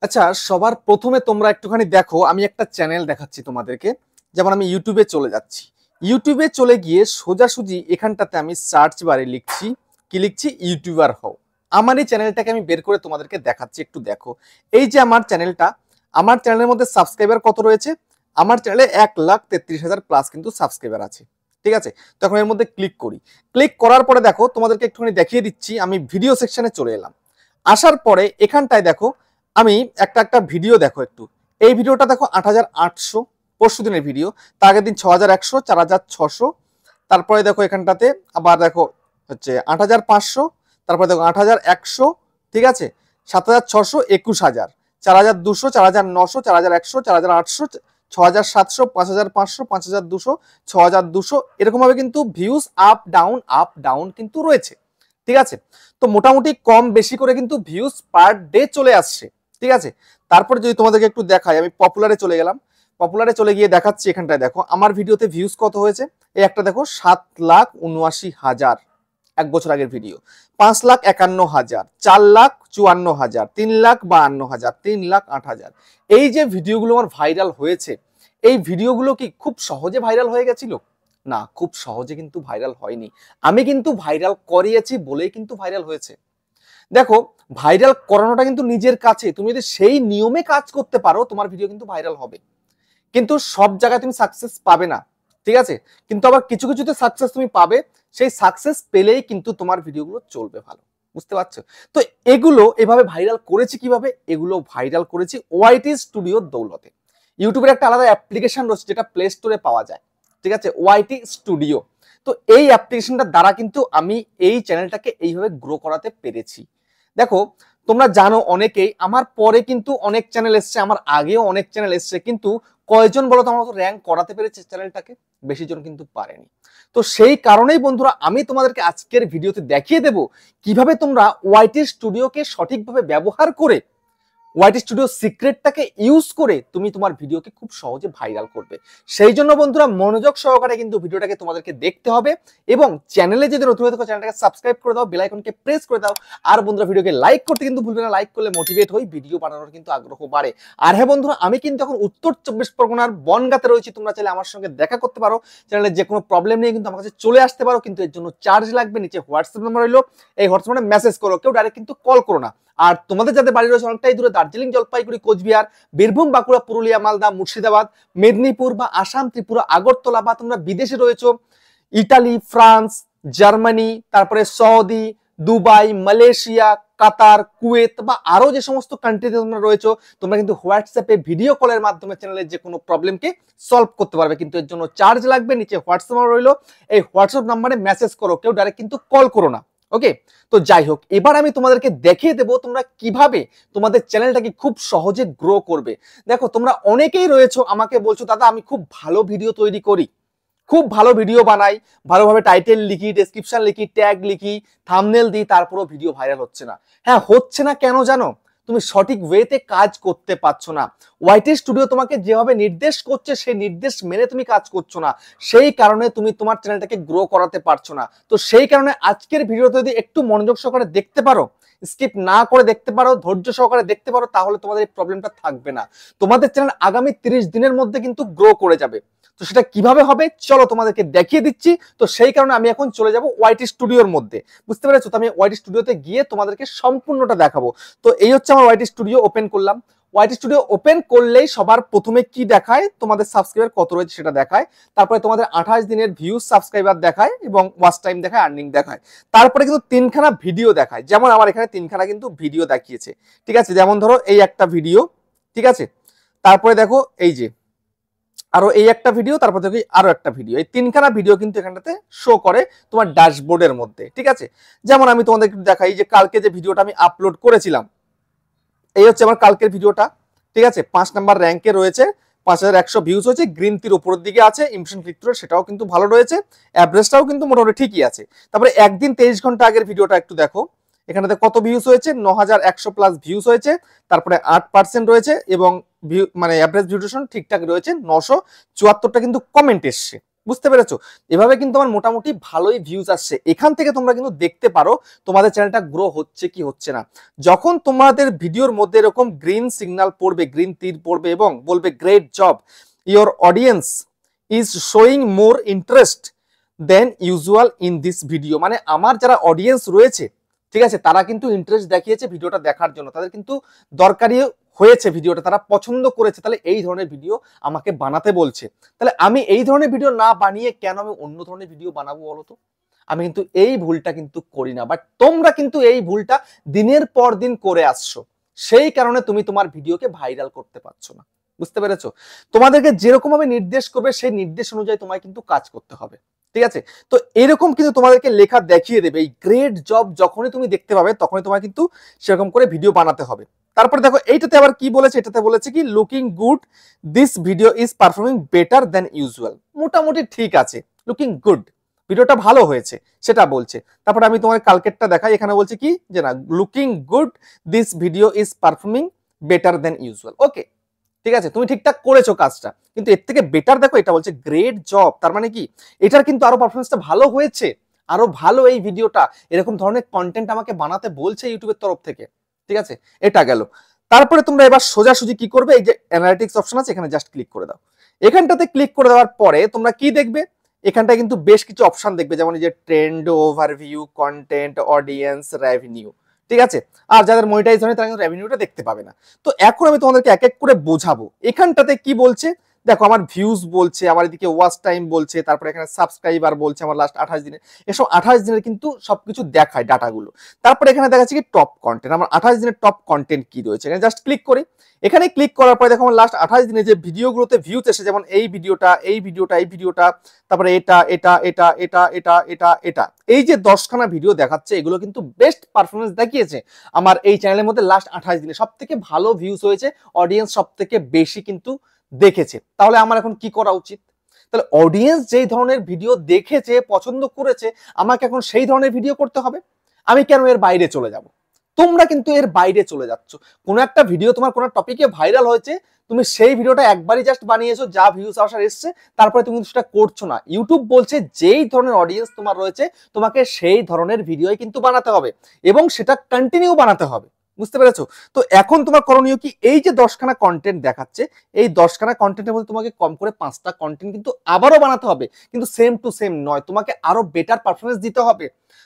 আচ্ছা, সবার প্রথমে তোমরা একটুখানি দেখো, আমি একটা চ্যানেল দেখাচ্ছি তোমাদেরকে। যেমন আমি ইউটিউবে চলে যাচ্ছি, ইউটিউবে চলে গিয়ে সোজাসুজি এখানটাতে আমি সার্চ বারে লিখছি, কি লিখছি? ইউটিউবার হও। আমার এই চ্যানেলটাকে আমি বের করে তোমাদেরকে দেখাচ্ছি, একটু দেখো। এই যে আমার চ্যানেলটা, আমার চ্যানেলের মধ্যে সাবস্ক্রাইবার কত রয়েছে? আমার চ্যানেলে 1,33,000 প্লাস কিন্তু সাবস্ক্রাইবার আছে। ঠিক আছে, তখন এর মধ্যে ক্লিক করি। ক্লিক করার পরে দেখো, তোমাদেরকে একটুখানি দেখিয়ে দিচ্ছি। আমি ভিডিও সেকশনে চলে এলাম। আসার পরে এখানটায় দেখো, আমি একটা ভিডিও দেখো একটু। এই ভিডিওটা দেখো 8,800, পরশু দিনের ভিডিও। তার আগের দিন 6,100, 4,600। তারপরে দেখো এখানটাতে আবার দেখো হচ্ছে 8,500, তারপরে দেখো 8,100, ঠিক আছে, 7,600, 21,000, 4,200, 4,900, 4,100, 4,800, 6,700, 5,500, 5,200, 6,200, এরকম ভাবে কিন্তু ভিউজ আপ ডাউন কিন্তু রয়েছে। ঠিক আছে, তো মোটামুটি কম বেশি করে কিন্তু ভিউজ পার ডে চলে আসছে। ঠিক আছে, তারপরে যদি তোমাদেরকে একটু দেখাই, আমি পপুলারে চলে গেলাম। পপুলারে চলে গিয়ে দেখাচ্ছি, এখানটায় দেখো আমার ভিডিওতে ভিউজ কত হয়েছে। এই একটা দেখো 7,79,000 এক বছর আগের ভিডিও, 5,51,000, 4,54,000, 3,52,000, 3,08,000। এই যে ভিডিওগুলো আমার ভাইরাল হয়েছে, এই ভিডিওগুলো কি খুব সহজে ভাইরাল হয়ে গেছিল? না, খুব সহজে কিন্তু ভাইরাল হয়নি। আমি কিন্তু ভাইরাল করিয়েছি বলেই কিন্তু ভাইরাল হয়েছে। দেখো, ভাইরাল করানোটা কিন্তু নিজের কাছে, তুমি যদি সেই নিয়মে কাজ করতে পারো তোমার ভিডিও কিন্তু ভাইরাল হবে। কিন্তু সব জায়গায় তুমি সাকসেস পাবে না। ঠিক আছে, কিন্তু আবার কিছু কিছুতে সাকসেস তুমি পাবে। সেই সাকসেস পেলেই কিন্তু তোমার ভিডিওগুলো চলবে ভালো। বুঝতে পারছো? তো এগুলো এভাবে ভাইরাল করেছি কিভাবে? এগুলো ভাইরাল করেছি ওয়াইটি স্টুডিওর দৌলতে। ইউটিউবের একটা আলাদা অ্যাপ্লিকেশন রয়েছে যেটা প্লে স্টোরে পাওয়া যায়। ঠিক আছে, ওয়াইটি স্টুডিও। তো এই অ্যাপ্লিকেশনটার দ্বারা কিন্তু আমি এই চ্যানেলটাকে এইভাবে গ্রো করাতে পেরেছি। দেখো, তোমরা জানো অনেকেই, আমার পরে কিন্তু অনেক চ্যানেল এসছে, আমার আগেও অনেক চ্যানেল এসছে, কিন্তু কয়জন বলো তো আমার মতো র্যাঙ্ক করাতে পেরেছে চ্যানেলটাকে? বেশি জন কিন্তু পারেনি। তো সেই কারণেই বন্ধুরা, আমি তোমাদেরকে আজকের ভিডিওতে দেখিয়ে দেব কিভাবে তোমরা ওয়াইটি স্টুডিওকে সঠিকভাবে ব্যবহার করে, ওয়াইটি স্টুডিও সিক্রেটটাকে ইউজ করে তুমি তোমার ভিডিওকে খুব সহজে ভাইরাল করবে। সেই জন্য বন্ধুরা, মনোযোগ সহকারে কিন্তু ভিডিওটাকে তোমাদেরকে দেখতে হবে, এবং চ্যানেলে যদি নতুন হয়ে থাকো চ্যানেলটাকে সাবস্ক্রাইব করে দাও, বেল আইকনকে প্রেস করে দাও। আর বন্ধুরা, ভিডিওকে লাইক করতে কিন্তু ভুলবে না, লাইক করলে মোটিভেট হই, ভিডিও বানানোর কিন্তু আগ্রহ বাড়ে। আর হ্যাঁ বন্ধুরা, আমি কিন্তু এখন উত্তর 24 পরগনার বনগাঁতে রয়েছি। তোমরা চাইলে আমার সঙ্গে দেখা করতে পারো, চ্যানেলের যে কোনো প্রবলেম নিয়ে কিন্তু আমার কাছে চলে আসতে পারো, কিন্তু এর জন্য চার্জ লাগবে। নিচে হোয়াটসঅ্যাপ নাম্বার রইলো, এই হোয়াটসঅ্যাপে মেসেজ করো, কেউ ডাইরেক্ট কিন্তু কল করো না। আর তোমাদের যাদের বাড়ি রয়েছে অনেকটাই দূরে, দার্জিলিং, জলপাইগুড়ি, কোচবিহার, বীরভূম, বাঁকুড়া, পুরুলিয়া, মালদা, মুর্শিদাবাদ, মেদিনীপুর বা আসাম, ত্রিপুরা, আগরতলা, বা তোমরা বিদেশে রয়েছো, ইটালি, ফ্রান্স, জার্মানি, তারপরে সৌদি, দুবাই, মালয়েশিয়া, কাতার, কুয়েত, বা আরো যে সমস্ত কান্ট্রিতে তোমরা রয়েছো, তোমরা কিন্তু হোয়াটসঅ্যাপে ভিডিও কলের মাধ্যমে চ্যানেলের যে কোনো প্রবলেমকে সলভ করতে পারবে, কিন্তু এর জন্য চার্জ লাগবে। নিচে হোয়াটসঅ্যাপ নাম্বার রইলো, এই হোয়াটসঅ্যাপ নাম্বারে মেসেজ করো, কেউ ডাইরেক্ট কিন্তু কল করো না। ওকে, তো যাই হোক, এবার আমি তোমাদেরকে দেখিয়ে দেবো তোমরা কিভাবে তোমাদের চ্যানেলটাকে খুব সহজে গ্রো করবে। দেখো, তোমরা অনেকেই রয়েছো আমাকে বলছো, দাদা আমি খুব ভালো ভিডিও তৈরি করি, খুব ভালো ভিডিও বানাই, ভালোভাবে টাইটেল লিখি, ডেসক্রিপশন লিখি, ট্যাগ লিখি, থাম্বনেল দিই, তারপরেও ভিডিও ভাইরাল হচ্ছে না। হ্যাঁ, হচ্ছে না কেন জানো? তুমি সঠিক ওয়েতে কাজ করতে পারছো না। ওয়াইটি স্টুডিও তোমাকে যেভাবে নির্দেশ করছে সেই নির্দেশ মেনে তুমি কাজ করছো না, সেই কারণে তুমি তোমার চ্যানেলটাকে গ্রো করাতে পারছো না। তো সেই কারণে আজকের ভিডিওতে যদি একটু মনোযোগ সহকারে দেখতে পারো, স্কিপ না করে দেখতে পারো, ধৈর্য সহকারে দেখতে পারো, তাহলে তোমাদের এই প্রবলেমটা থাকবে না। তোমাদের চ্যানেল আগামী 30 দিনের মধ্যে কিন্তু গ্রো করে যাবে। তো সেটা কিভাবে হবে চলো তোমাদেরকে দেখিয়ে দিচ্ছি। তো সেই কারণে আমি এখন চলে যাব ওয়াইটি স্টুডিওর মধ্যে। বুঝতে পেরেছো? তো আমি ওয়াইটি স্টুডিওতে গিয়ে তোমাদেরকে সম্পূর্ণটা দেখাবো। তো এই হচ্ছে আমার ওয়াইটি স্টুডিও, ওপেন করলাম। ওয়াইটি স্টুডিও ওপেন করলেই সবার প্রথমে কি দেখায়? তোমাদের সাবস্ক্রাইবার কত রয়েছে সেটা দেখায়, তারপরে তোমাদের 28 দিনের ভিউজ, সাবস্ক্রাইবার দেখায়, এবং ওয়াচ টাইম দেখায়, আর্নিং দেখায়। তারপরে কিন্তু 3খানা ভিডিও দেখায়, যেমন আমার এখানে 3খানা কিন্তু ভিডিও দেখিয়েছে। ঠিক আছে, যেমন ধরো এই একটা ভিডিও, ঠিক আছে, তারপরে দেখো এই যে আরো এই একটা ভিডিও, তারপর দেখো আরো একটা ভিডিও, এই 3খানা ভিডিও কিন্তু এখানটাতে শো করে তোমার ড্যাশবোর্ডের মধ্যে। ঠিক আছে, যেমন আমি তোমাদের দেখাই, যে কালকে যে ভিডিওটা আমি আপলোড করেছিলাম, এই হচ্ছে আমার কালকের ভিডিওটা। ঠিক আছে, 5 নাম্বার র্যাঙ্কে রয়েছে, 5,100 ভিউজ হয়েছে, গ্রিন তীর উপরের দিকে আছে, ইমপ্রেশন ক্লিক থ্রু সেটাও কিন্তু ভালো রয়েছে, অ্যাভারেজটাও কিন্তু মোটামুটি ঠিকই আছে। তারপরে একদিন 23 ঘন্টা আগের ভিডিওটা একটু দেখো, এখানেতে কত ভিউজ হয়েছে? 9,100 প্লাস ভিউজ হয়েছে, তারপরে 8% রয়েছে, এবং ভিউ মানে অ্যাভারেজ ভিউটেশন ঠিকঠাক রয়েছে, 974টা কিন্তু কমেন্ট এসছে। বুঝতে পেরেছো? এভাবে কিন্তু আমার মোটামুটি ভালোই ভিউজ আসছে। এখান থেকে তোমরা কিন্তু দেখতে পারো তোমাদের চ্যানেলটা গ্রো হচ্ছে কি হচ্ছে না। যখন তোমাদের ভিডিওর মধ্যে এরকম গ্রিন সিগন্যাল পড়বে, গ্রিন তীর পড়বে এবং বলবে great job, your audience is showing more interest than usual in this video, মানে আমার যারা অডিয়েন্স রয়েছে, ঠিক আছে, তারা কিন্তু ইন্টারেস্ট দেখিয়েছে ভিডিওটা দেখার জন্য, তাদের কিন্তু দরকারি হয়েছে ভিডিওটা, তারা পছন্দ করেছে, তাহলে এই ধরনের ভিডিও আমাকে বানাতে বলছে। তাহলে আমি এই ধরনের ভিডিও না বানিয়ে কেন আমি অন্য ধরনের ভিডিও বানাবো বলো তো? আমি কিন্তু এই ভুলটা কিন্তু করি না, বাট তোমরা কিন্তু এই ভুলটা দিনের পর দিন করে আসছো, সেই কারণে তুমি তোমার ভিডিওকে ভাইরাল করতে পারছো না। বুঝতে পেরেছো? তোমাদেরকে যেরকম ভাবে নির্দেশ করবে সেই নির্দেশ অনুযায়ী তোমায় কিন্তু কাজ করতে হবে, ঠিক আছে? তো এরকম কিন্তু তোমাদেরকে লেখা দেখিয়ে দেবে, এই গ্রেট জব যখনই তুমি দেখতে পাবে তখনই তোমার কিন্তু সেরকম করে ভিডিও বানাতে হবে। তারপরে দেখো এইটাতে আবার কি বলেছে, এটাতে বলেছে কি looking good, this video is performing better than usual. মোটামুটি ঠিক আছে, লুকিং গুড, ভিডিওটা ভালো হয়েছে সেটা বলছে। তারপরে আমি তোমার কালকেরটা দেখাই, এখানে বলছে কি যে না, looking good, this video is performing better than usual. Okay, ঠিক আছে, তুমি ঠিকঠাক করেছো কাজটা, কিন্তু এর থেকে বেটার দেখো এটা বলছে গ্রেট জব, তার মানে কি এটার কিন্তু আরো পারফরমেন্সটা ভালো হয়েছে, আরো ভালো এই ভিডিওটা, এরকম ধরনের কন্টেন্ট আমাকে বানাতে বলছে ইউটিউবের তরফ থেকে, ঠিক আছে? এটা গেল। তারপরে তোমরা এবার সোজাসুজি কি করবে, এই যে অ্যানালিটিক্স অপশন আছে এখানে জাস্ট ক্লিক করে দাও। এখানটাতে ক্লিক করে দেওয়ার পরে তোমরা কি দেখবে, এখানটায় কিন্তু বেশ কিছু অপশন দেখবে, যেমন এই যে trend, overview, content, audience, revenue, ঠিক আছে? আর যাদের মনিটাইজ হয় তারা কিন্তু রেভিনিউটা দেখতে পাবে না। তো এখন আমি তোমাদেরকে এক এক করে বোঝাবো। এখানটাতে কি বলছে দেখো, আমার ভিউজ বলছে, আমার এদিকে ওয়াচ টাইম বলছে, তারপরে এখানে সাবস্ক্রাইবার বলছে আমার লাস্ট 28 দিনে, এসব 28 দিনের কিন্তু সবকিছু দেখায় ডাটাগুলো। তারপরে এখানে দেখাচ্ছে কি টপ কন্টেন্ট, আমার 28 দিনের টপ কন্টেন্ট কি রয়েছে, এখানে জাস্ট ক্লিক করি। এখানে ক্লিক করার পরে দেখো আমার লাস্ট 28 দিনে যে ভিডিওগুলোতে ভিউজ এসে, যেমন এই ভিডিওটা, এই ভিডিওটা, এই ভিডিওটা, তারপরে এটা এটা এটা এটা এটা এটা এটা, এই যে 10খানা ভিডিও দেখাচ্ছে, এগুলো কিন্তু বেস্ট পারফরমেন্স দেখিয়েছে আমার এই চ্যানেলের মধ্যে লাস্ট 28 দিনে, সব থেকে ভালো ভিউজ হয়েছে, অডিয়েন্স সব থেকে বেশি কিন্তু দেখেছে। তাহলে আমার এখন কি করা উচিত? তাহলে অডিয়েন্স যেই ধরনের ভিডিও দেখেছে, পছন্দ করেছে, আমাকে এখন সেই ধরনের ভিডিও করতে হবে। আমি কেন এর বাইরে চলে যাব? তোমরা কিন্তু এর বাইরে চলে যাচ্ছ। কোন একটা ভিডিও তোমার কোন টপিকে ভাইরাল হয়েছে, তুমি সেই ভিডিওটা একবারই জাস্ট বানিয়েছো, যা ভিউজ আসার এসছে, তারপরে তুমি সেটা করছো না। ইউটিউব বলছে যেই ধরনের অডিয়েন্স তোমার রয়েছে, তোমাকে সেই ধরনের ভিডিওই কিন্তু বানাতে হবে এবং সেটা কন্টিনিউ বানাতে হবে। বুঝতে পেরেছো? তো এখন তোমার করণীয় কি, এই যে 10খানা কন্টেন্ট দেখাচ্ছে, এই 10খানা কন্টেন্টের মধ্যে তোমাকে কম করে 5টা কন্টেন্ট কিন্তু আবারও বানাতে হবে, কিন্তু সেম টু সেম নয়, তোমাকে আরো বেটার পারফরমেন্স দিতে হবে।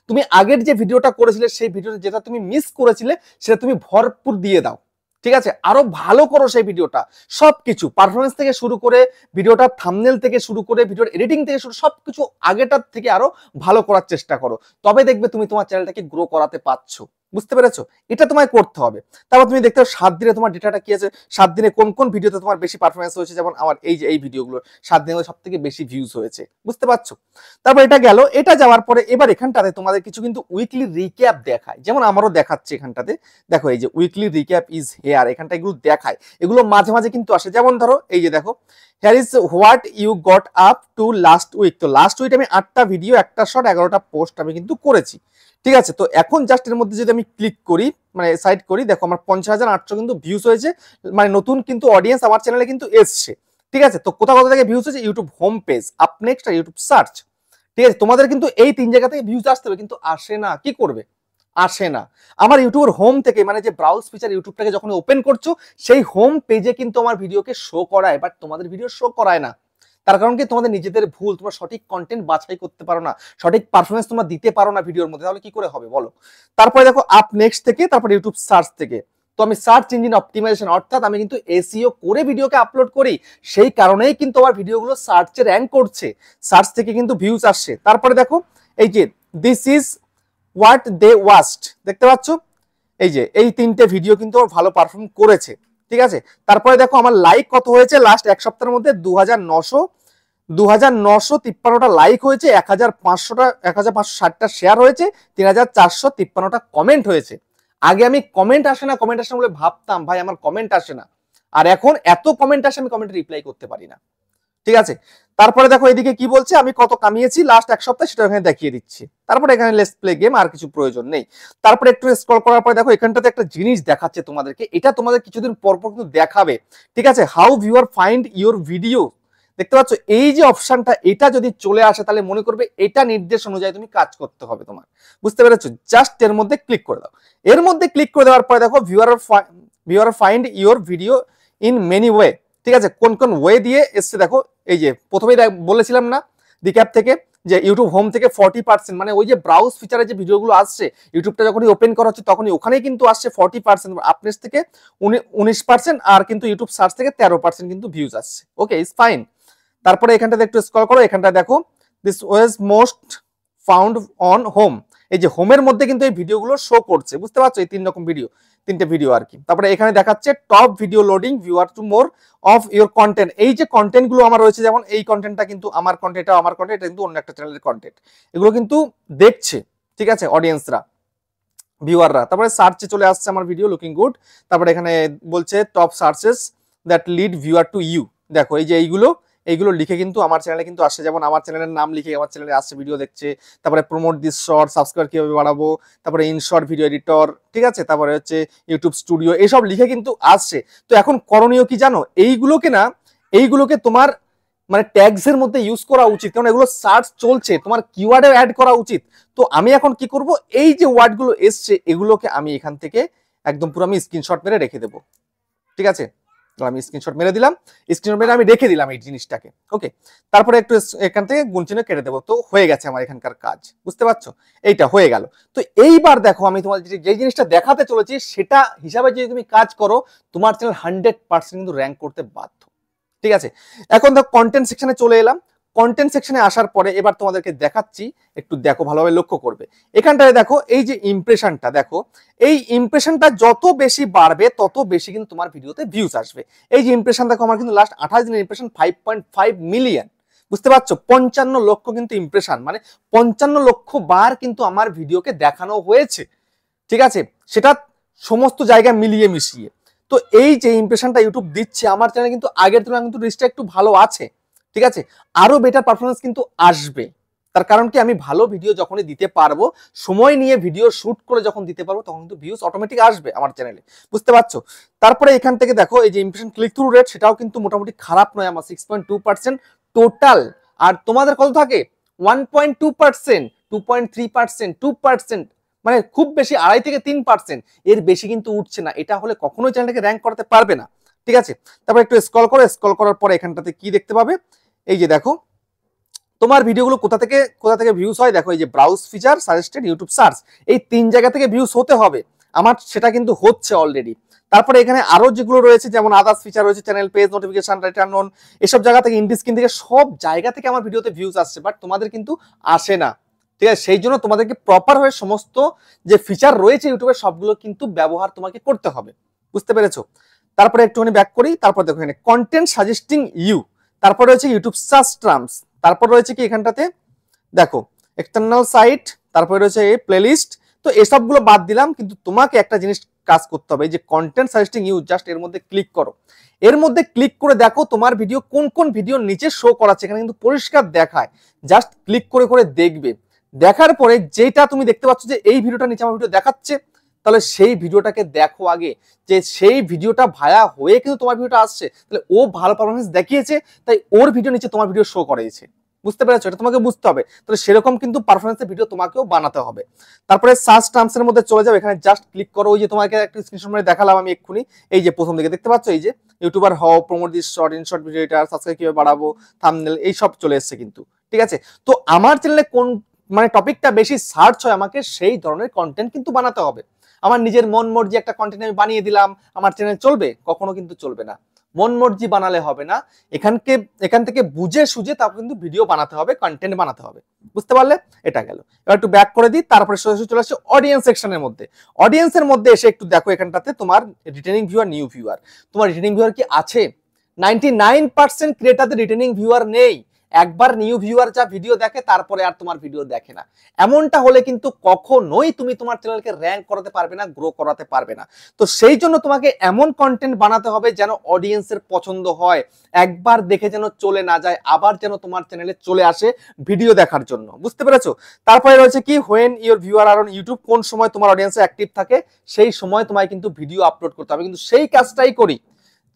তুমি আগের যে ভিডিওটা করেছিলে, সেই ভিডিওটা যেটা তুমি মিস করেছিলে, সেটা তুমি ভরপুর দিয়ে দাও, ঠিক আছে? আরো ভালো করো সেই ভিডিওটা, সবকিছু পারফরমেন্স থেকে শুরু করে, ভিডিওটা থাম্বনেল থেকে শুরু করে, ভিডিওর এডিটিং থেকে শুরু, সবকিছু আগেটার থেকে আরো ভালো করার চেষ্টা করো। তবে দেখবে তুমি তোমার চ্যানেলটাকে গ্রো করাতে পারছো। বুঝতে পেরেছো? এটা তোমায় করতে হবে। তারপর তুমি দেখতে 7 দিনে তোমার ডেটাটা কি আছে, 7 দিনে কোন কোন ভিডিওতে তোমার বেশি পারফরমেন্স হয়েছে, যেমন আমার এই যে এই ভিডিওগুলো 7 দিনে সব থেকে বেশি ভিউজ হয়েছে। বুঝতে পারছো? তারপর এটা গেল। এটা যাওয়ার পরে এবার এখানটাতে তোমাদের কিছু কিন্তু উইকলি রিক্যাপ দেখায়, যেমন আমারও দেখাচ্ছে এখানটাতে। দেখো এই যে উইকলি রিক্যাপ ইজ হেয়ার, এখানটা এগুলো দেখায়, এগুলো মাঝে মাঝে কিন্তু আসে। যেমন ধরো এই যে দেখো, here is what you got up to last week. তো লাস্ট উইক আমি 8টা ভিডিও, 1টা শর্ট, 11টা পোস্ট আমি কিন্তু করেছি, ঠিক আছে? তো এখন জাস্ট এর মধ্যে যদি আমি ক্লিক করি, মানে সাইড করি, দেখো আমার 50,800 কিন্তু ভিউজ হয়েছে, মানে নতুন কিন্তু অডিয়েন্স আমার চ্যানেলে কিন্তু এসছে, ঠিক আছে? তো কোথা কোথা থেকে ভিউজ হয়েছে, YouTube home page, up next আর ইউটিউব সার্চ, ঠিক আছে? তোমাদের কিন্তু এই 3 জায়গা থেকে ভিউজ আসতে হবে, কিন্তু আসে না। কি করবে? আসে না। আমার ইউটিউবের হোম থেকে, মানে যে ব্রাউজ ফিচার ইউটিউবটাকে যখন ওপেন করছো, সেই হোম পেজে কিন্তু আমার ভিডিওকে শো করায়, বাট তোমাদের ভিডিও শো করায় না। তার কারণ কি, তোমাদের নিজেদের ভুল, তোমরা সঠিক কন্টেন্ট বাছাই করতে পারো না, সঠিক পারফরমেন্স তোমরা দিতে পারো না ভিডিওর মধ্যে, তাহলে কি করে হবে বলো? তারপরে দেখো আপ নেক্সট থেকে, তারপরে ইউটিউব সার্চ থেকে। তো আমি সার্চ ইঞ্জিন অপটিমাইজেশন, অর্থাৎ আমি কিন্তু এসইও করে ভিডিওকে আপলোড করি, সেই কারণেই কিন্তু আমার ভিডিওগুলো সার্চে র্যাঙ্ক করছে, সার্চ থেকে কিন্তু ভিউজ আসছে। তারপরে দেখো এই যে this is what they watched, দেখতে পাচ্ছ? এই যে এই 3টে ভিডিও কিন্তু ভালো পারফর্ম করেছে, ঠিক আছে? তারপরে দেখো আমার লাইক কত হয়েছে লাস্ট এক সপ্তাহের মধ্যে, 2953টা লাইক হয়েছে, 1560টা শেয়ার হয়েছে, 3453টা কমেন্ট হয়েছে। আগে আমি কমেন্ট আসে না কমেন্ট আসে না বলে ভাবতাম ভাই আমার কমেন্ট আসে না, আর এখন এত কমেন্ট আসে আমি কমেন্টে রিপ্লাই করতে পারি না, ঠিক আছে? তারপরে দেখো এদিকে কি বলছে, আমি কত কামিয়েছি লাস্ট এক সপ্তাহে সেটা এখানে দেখিয়ে দিচ্ছি। তারপরে এখানে লেটস প্লে গেম, আর কিছু প্রয়োজন নেই। তারপরে একটু স্ক্রল করার পরে দেখো এখানটাতে একটা জিনিস দেখাচ্ছে তোমাদেরকে, এটা তোমাদের কিছুদিন পর পর কিন্তু দেখাবে, ঠিক আছে? How viewer find your video দেখতে পাচ্ছ এই যে অপশনটা, এটা যদি চলে আসে তাহলে মনে করবে এটা নির্দেশ অনুযায়ী তুমি কাজ করতে হবে তোমার। বুঝতে পেরেছো? জাস্ট এর মধ্যে ক্লিক করে দাও। এর মধ্যে ক্লিক করে দেওয়ার পরে দেখো viewer find your video in many way. ঠিক আছে, কোন কোন ওয়ে দিয়ে এসছে দেখো। এই যে প্রথমেই বলেছিলাম না রিক্যাপ থেকে, যে ইউটিউব হোম থেকে 40%, মানে ওই যে ব্রাউজ ফিচারে যে ভিডিওগুলো আসছে ইউটিউবটা যখনই ওপেন করা হচ্ছে তখনই ওখানেই কিন্তু আসছে 40%, আপনেস থেকে 19%, আর কিন্তু ইউটিউব সার্চ থেকে 13% কিন্তু ভিউজ আসছে। ওকে, ইটস ফাইন। তারপরে এখানটাতে একটু স্ক্রল করো, এখানটা দেখো this was most found on home. এই যে হোমের মধ্যে কিন্তু এই ভিডিওগুলো শো করছে, বুঝতে পারছো? এই তিনটে ভিডিও আর কি। তারপরে এখানে দেখাচ্ছে top video leading viewer to more of your content. এই যে কন্টেন্ট গুলো আমার রয়েছে, যেমন এই কন্টেন্টটা কিন্তু আমার কন্টেন্ট, এটা আমার কন্টেন্ট, এটা কিন্তু অন্য একটা চ্যানেলের কন্টেন্ট, এগুলো কিন্তু দেখছে, ঠিক আছে, অডিয়েন্সরা, ভিউয়াররা। তারপরে সার্চে চলে আসছে আমার ভিডিও লুকিং গুড। তারপরে এখানে বলছে top searches that lead viewer to you. দেখো এই যে এইগুলো লিখে কিন্তু আমার চ্যানেলে কিন্তু আসছে, যেমন আমার চ্যানেলের নাম লিখে আমার চ্যানেলে আসছে, ভিডিও দেখছে। তারপরে প্রমোট দিস শর্ট, সাবস্ক্রাইব কিভাবে বাড়াবো, তারপরে ইন শর্ট ভিডিও এডিটর, ঠিক আছে, তারপরে হচ্ছে ইউটিউব স্টুডিও, এইসব লিখে কিন্তু আসছে। তো এখন করণীয় কি জানো? এইগুলোকে তোমার মানে ট্যাগস এর মধ্যে ইউজ করা উচিত, কারণ এগুলো সার্চ চলছে, তোমার কিওয়ার্ডে অ্যাড করা উচিত। তো আমি এখন কি করব, এই যে ওয়ার্ডগুলো এসছে এগুলোকে আমি এখান থেকে একদম পুরো আমি স্ক্রিনশট মেরে রেখে দেবো। ঠিক আছে, আমি স্ক্রিনশট মেরে দিলাম, স্ক্রিনশট মেরে আমি রেখে দিলাম এই জিনিসটাকে। ওকে, তারপরে একটু এখান থেকে গুনচিহ্ন কেটে দেবো। তো হয়ে গেছে আমার এখানকার কাজ, বুঝতে পারছো? এইটা হয়ে গেল। তো এইবার দেখো আমি তোমার যে জিনিসটা দেখাতে চলেছি সেটা হিসাবে যদি তুমি কাজ করো, তোমার চ্যানেল 100% কিন্তু র্যাঙ্ক করতে বাধ্য। ঠিক আছে, এখন দেখো কন্টেন্ট সেকশনে চলে এলাম। কন্টেন্ট সেকশনে আসার পরে এবার তোমাদেরকে দেখাচ্ছি, একটু দেখো, ভালোভাবে লক্ষ্য করবে। এখানটায় দেখো এই যে ইমপ্রেশনটা, দেখো এই ইমপ্রেশনটা যত বেশি বাড়বে তত বেশি কিন্তু তোমার ভিডিওতে ভিউজ আসবে। এই যে ইমপ্রেশন দেখো, আমার কিন্তু লাস্ট 28 দিনের ইমপ্রেশন 5.5 মিলিয়ন। বুঝতে পারছো? 55 লক্ষ কিন্তু ইমপ্রেশন, মানে 55 লক্ষ বার কিন্তু আমার ভিডিওকে দেখানো হয়েছে। ঠিক আছে, সেটা সমস্ত জায়গায় মিলিয়ে মিশিয়ে। তো এই যে ইমপ্রেশনটা ইউটিউব দিচ্ছে আমার চ্যানেলে কিন্তু আগের তুলনায় কিন্তু রিচটা একটু ভালো আছে। ঠিক আছে, আরো বেটার পারফরমেন্স কিন্তু আসবে। তার কারণ কি, আমি ভালো ভিডিও যখনই দিতে পারবো, সময় নিয়ে ভিডিও শুট করে যখন দিতে পারবো, তখন কিন্তু ভিউজ অটোমেটিক আসবে আমার চ্যানেলে। বুঝতে পারছো? তারপরে এখান থেকে দেখো এই যে ইমপ্রেশন ক্লিক থ্রু রেট, সেটাও কিন্তু মোটামুটি খারাপ নয়, আমার 6.2% টোটাল। আর তোমাদের কত থাকে? 1.2%, 2.3%, 2%, মানে খুব বেশি 2.5 থেকে 3%, এর বেশি কিন্তু উঠছে না। এটা হলে কখনোই চ্যানেলটাকে র্যাঙ্ক করতে পারবে না। ঠিক আছে, তারপর একটু স্ক্রল করো, স্ক্রল করার পরে এখানটাতে কি দেখতে পাবে, এই যে দেখো তোমার ভিডিওগুলো কোথা থেকে ভিউজ হয়। দেখো এই যে browse feature, suggested, YouTube search, এই 3 জায়গা থেকে ভিউজ হতে হবে। আমার সেটা কিন্তু হচ্ছে অলরেডি। তারপরে এখানে আরো যেগুলো রয়েছে, যেমন আদার্স ফিচার রয়েছে, channel page, notification, return on, এসব জায়গা থেকে, ইন্ডি স্ক্রিন থেকে, সব জায়গা থেকে আমার ভিডিওতে ভিউজ আসছে, বাট তোমাদের কিন্তু আসে না। ঠিক আছে, সেই জন্য তোমাদেরকে প্রপার হয়ে সমস্ত যে ফিচার রয়েছে ইউটিউবের সবগুলো কিন্তু ব্যবহার তোমাকে করতে হবে। বুঝতে পেরেছো? তারপরে একটুখানি ব্যাক করি। তারপর দেখো এখানে কন্টেন্ট সাজেস্টিং ইউ, তারপর রয়েছে ইউটিউব সার্চ টার্মস, তারপর রয়েছে কি এখানটাতে দেখো এক্সটার্নাল সাইট, তারপরে রয়েছে এই প্লেলিস্ট। তো এসবগুলো বাদ দিলাম, কিন্তু তোমাকে একটা জিনিস কাজ করতে হবে, এই যে কন্টেন্ট সাজেস্টিং ইউ, জাস্ট এর মধ্যে ক্লিক করো। এর মধ্যে ক্লিক করে দেখো তোমার ভিডিও কোন কোন ভিডিওর নিচে শো করাচ্ছে, এখানে কিন্তু পরিষ্কার দেখায়। জাস্ট ক্লিক করে করে দেখবে, দেখার পরে যেটা তুমি দেখতে পাচ্ছ যে এই ভিডিওটা নিচে আমার ভিডিও দেখাচ্ছে, তাহলে সেই ভিডিওটাকে দেখো আগে, যে সেই ভিডিওটা ভায়া হয়ে কিন্তু তোমার ভিডিওটা আসছে, তাহলে ও ভালো পারফরমেন্স দেখিয়েছে, তাই ওর ভিডিও নিচে তোমার ভিডিও শো করেছে। বুঝতে পেরেছো? এটা তোমাকে বুঝতে হবে। তাহলে সেরকম কিন্তু পারফরমেন্সের ভিডিও তোমাকেও বানাতে হবে। তারপরে সার্চ টার্মস এর মধ্যে চলে যাও, এখানে জাস্ট ক্লিক করো। ওই যে তোমাকে একটা স্ক্রিনশট মেরে দেখালাম আমি এক্ষুনি, এই যে প্রথম দিকে দেখতে পাচ্ছ, এই যে ইউটিউবার হও, promote this short, in short video editor, subscribe কিভাবে বাড়াবো, থাম্বনেল, এই সব চলে এসেছে কিন্তু। ঠিক আছে, তো আমার চ্যানেলে কোন মানে টপিকটা বেশি সার্চ হয়, আমাকে সেই ধরনের কন্টেন্ট কিন্তু বানাতে হবে। আমার নিজের মন মর্জি একটা কন্টেন্ট আমি বানিয়ে দিলাম, আমার চ্যানেল চলবে? কখনো কিন্তু চলবে না। মন মর্জি বানালে হবে না, এখান থেকে বুঝে সুঝে তারপর কিন্তু ভিডিও বানাতে হবে, কন্টেন্ট বানাতে হবে। বুঝতে পারলে? এটা গেল। এবার একটু ব্যাক করে দিই, তারপরে সোজাসুজি চলে আসছে অডিয়েন্স সেকশনের মধ্যে। অডিয়েন্সের মধ্যে এসে একটু দেখো এখানটাতে তোমার রিটেনিং ভিউয়ার, নিউ ভিউয়ার। তোমার রিটেনিং ভিউয়ার কি আছে? 99% ক্রিয়েটারদের রিটেনিং ভিউয়ার নেই। একবার নিউ ভিউয়ার যা ভিডিও দেখে তারপরে আর তোমার ভিডিও দেখে না। এমনটা হলে কিন্তু কখনোই তুমি তোমার চ্যানেলকে র্যাঙ্ক করাতে পারবে না, গ্রো করাতে পারবে না। তো সেই জন্য তোমাকে এমন কন্টেন্ট বানাতে হবে যেন অডিয়েন্সের পছন্দ হয়, একবার দেখে যেন চলে না যায়, আবার যেন তোমার চ্যানেলে চলে আসে ভিডিও দেখার জন্য। বুঝতে পেরেছো? তারপরে রয়েছে কি, when your viewer are on YouTube, কোন সময় তোমার অডিয়েন্স অ্যাক্টিভ থাকে সেই সময় তোমায় কিন্তু ভিডিও আপলোড করতে হবে। কিন্তু সেই কাজটাই করি,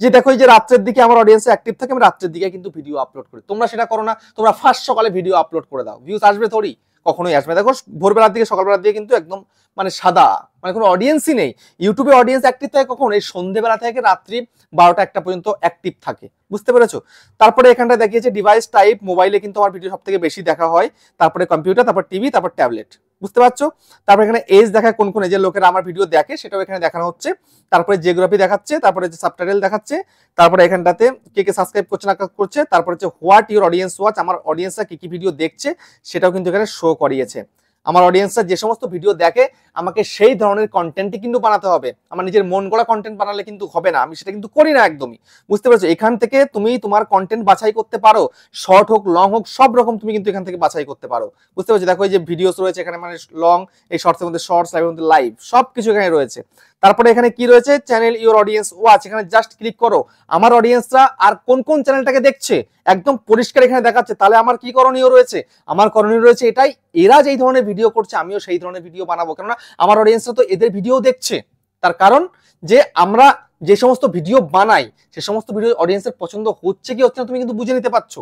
যে দেখো এই যে রাত্রের দিকে আমার অডিয়েন্স অ্যাক্টিভ থাকে, আমি রাত্রের দিকে কিন্তু ভিডিও আপলোড করি। তোমরা সেটা করো না, তোমরা ফার্স্ট সকালে ভিডিও আপলোড করে দাও, ভিউজ আসবে থোড়ি? কখনোই আসবে। দেখো ভোরবেলার দিকে সকালবেলার দিকে কিন্তু একদম মানে সাদা, মানে কোনো অডিয়েন্সই নেই। ইউটিউবে অডিয়েন্স অ্যাক্টিভ থাকে কখন? এই সন্ধ্যেবেলা থেকে রাত্রি 12টা-1টা পর্যন্ত অ্যাক্টিভ থাকে, বুঝতে পেরেছো? তারপরে এখানটা দেখিয়েছে ডিভাইস টাইপ, মোবাইলে কিন্তু আমার ভিডিও সব থেকে বেশি দেখা হয়, তারপরে কম্পিউটার, তারপর টিভি, তারপর ট্যাবলেট, বুঝতে পারছো? তারপরে এখানে এজ দেখায় কোন কোন এজের লোকেরা আমার ভিডিও দেখে, সেটাও এখানে দেখানো হচ্ছে। তারপরে জিওগ্রাফি দেখাচ্ছে, তারপরে সাবটাইটেল দেখাচ্ছে, তারপরে এখানটাতে কে কে সাবস্ক্রাইব করছে না করছে, তারপরে হচ্ছে হোয়াট ইউর অডিয়েন্স ওয়াচ, আমার অডিয়েন্সরা কি কি ভিডিও দেখছে সেটাও কিন্তু এখানে শো করিয়েছে। আমার অডিয়েন্সরা যে সমস্ত ভিডিও দেখে আমাকে সেই ধরনের কন্টেন্টই কিন্তু বানাতে হবে। আমার নিজের মন গড়া কন্টেন্ট বানালে কিন্তু হবে না, আমি সেটা কিন্তু করি না একদমই, বুঝতে পেরেছো? এখান থেকে তুমি তোমার কন্টেন্ট বাছাই করতে পারো, শর্ট হোক লং হোক সব রকম তুমি কিন্তু এখান থেকে বাছাই করতে পারো, বুঝতে পেরেছো? দেখো এই যে ভিডিওস রয়েছে এখানে, মানে লং, এই শর্টসের মধ্যে শর্টস, লাইভের মধ্যে লাইভ, সবকিছু এখানে রয়েছে। তারপরে এখানে কি রয়েছে? চ্যানেল ইউর অডিয়েন্স ওয়াচ, এখানে জাস্ট ক্লিক করো, আমার অডিয়েন্সরা আর কোন কোন চ্যানেলটাকে দেখছে একদম পরিষ্কার এখানে দেখাচ্ছে। তাহলে আমার কি করণীয় রয়েছে? আমার করণীয় রয়েছে এটাই, এরা যেই ধরনের ভিডিও করছে আমিও সেই ধরনের ভিডিও বানাবো, কেননা আমার অডিয়েন্সরা তো এদের ভিডিও দেখছে। তার কারণ যে আমরা যে সমস্ত ভিডিও বানাই সে সমস্ত ভিডিও অডিয়েন্সের পছন্দ হচ্ছে কি হচ্ছে না তুমি কিন্তু বুঝে নিতে পারছো,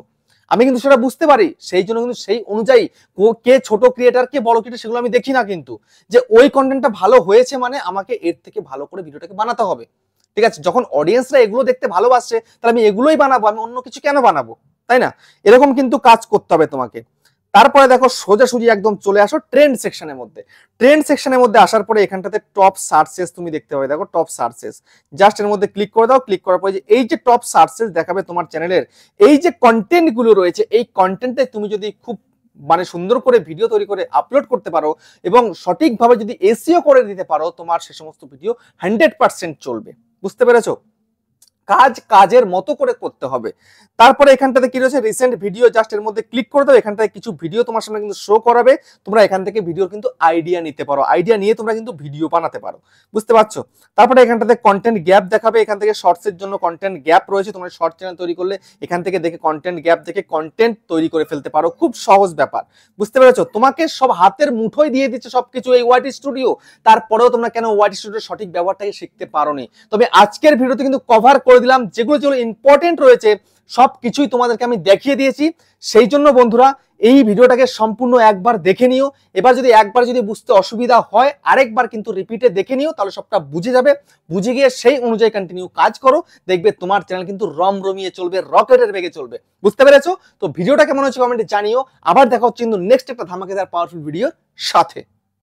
আমি কিন্তু সেটা বুঝতে পারি। সেই জন্য কিন্তু সেই অনুযায়ী কে ছোট ক্রিয়েটার কে বড় ক্রিয়েটার সেগুলো আমি দেখি না, কিন্তু যে ওই কন্টেন্টটা ভালো হয়েছে মানে আমাকে এর থেকে ভালো করে ভিডিওটাকে বানাতে হবে, ঠিক আছে? যখন অডিয়েন্সরা এগুলো দেখতে ভালোবাসছে তাহলে আমি এগুলোই বানাবো, আমি অন্য কিছু কেন বানাবো, তাই না? এরকম কিন্তু কাজ করতে হবে তোমাকে। তারপরে দেখো সোজাসুজি একদম চলে আসো ট্রেন্ড সেকশনের মধ্যে। ট্রেন্ড সেকশনের মধ্যে আসার পরে এখানটাতে টপ সার্চেস তুমি দেখতে পাবে, দেখো টপ সার্চেস, জাস্ট এর মধ্যে ক্লিক করে দাও। ক্লিক করার পরে এই যে টপ সার্চেস দেখাবে তোমার চ্যানেলের এই যে কন্টেন্ট গুলো রয়েছে, এই কন্টেন্টে তুমি যদি খুব মানে সুন্দর করে ভিডিও তৈরি করে আপলোড করতে পারো এবং সঠিকভাবে যদি এসইও করে দিতে পারো, তোমার সে সমস্ত ভিডিও 100% চলবে, বুঝতে পেরেছো? কাজ কাজের মতো করে করতে হবে। তারপরে এখানটাতে কি রয়েছে? রিসেন্ট ভিডিও, জাস্ট এর মধ্যে ক্লিক করে দাও। এখানটায় কিছু ভিডিও তোমার সামনে কিন্তু শো করাবে, তোমরা এখান থেকে ভিডিওর কিন্তু আইডিয়া নিতে পারো, আইডিয়া নিয়ে তোমরা কিন্তু ভিডিও বানাতে পারো, বুঝতে পারছো? তারপরে এখানটাতে কন্টেন্ট গ্যাপ দেখাবে, এখান থেকে শর্টসের জন্য কন্টেন্ট গ্যাপ রয়েছে, তোমরা শর্ট চ্যানেল তৈরি করলে এখান থেকে দেখে কন্টেন্ট গ্যাপ দেখে কন্টেন্ট তৈরি করে ফেলতে পারো, খুব সহজ ব্যাপার, বুঝতে পেরেছো? তোমাকে সব হাতের মুঠোয় দিয়ে দিচ্ছে সবকিছু এই ওয়াইটি স্টুডিও, তারপরেও তোমরা কেন ওয়াইটি স্টুডিওর সঠিক ব্যবহারটাকে শিখতে পারোনি? তবে আজকের ভিডিওতে কিন্তু কভার করে দিলাম, যেগুলো যেগুলো ইম্পর্টেন্ট রয়েছে সবকিছুই তোমাদেরকে আমি দেখিয়ে দিয়েছি। সেই জন্য বন্ধুরা এই ভিডিওটাকে সম্পূর্ণ একবার দেখে নিও, এবার যদি একবার যদি বুঝতে অসুবিধা হয় আরেকবার কিন্তু রিপিটে দেখে নিও, তাহলে সবটা বুঝে যাবে। বুঝে গিয়ে সেই অনুযায়ী কন্টিনিউ কাজ করো, দেখবে তোমার চ্যানেল কিন্তু রমরমিয়ে চলবে, রকেটের বেগে চলবে, বুঝতে পেরেছো? তো ভিডিওটা কেমন হচ্ছে কমেন্টে জানিও। আবার দেখা হচ্ছে কিন্তু নেক্সট একটা ধামাকেদার পাওয়ারফুল ভিডিওর সাথে।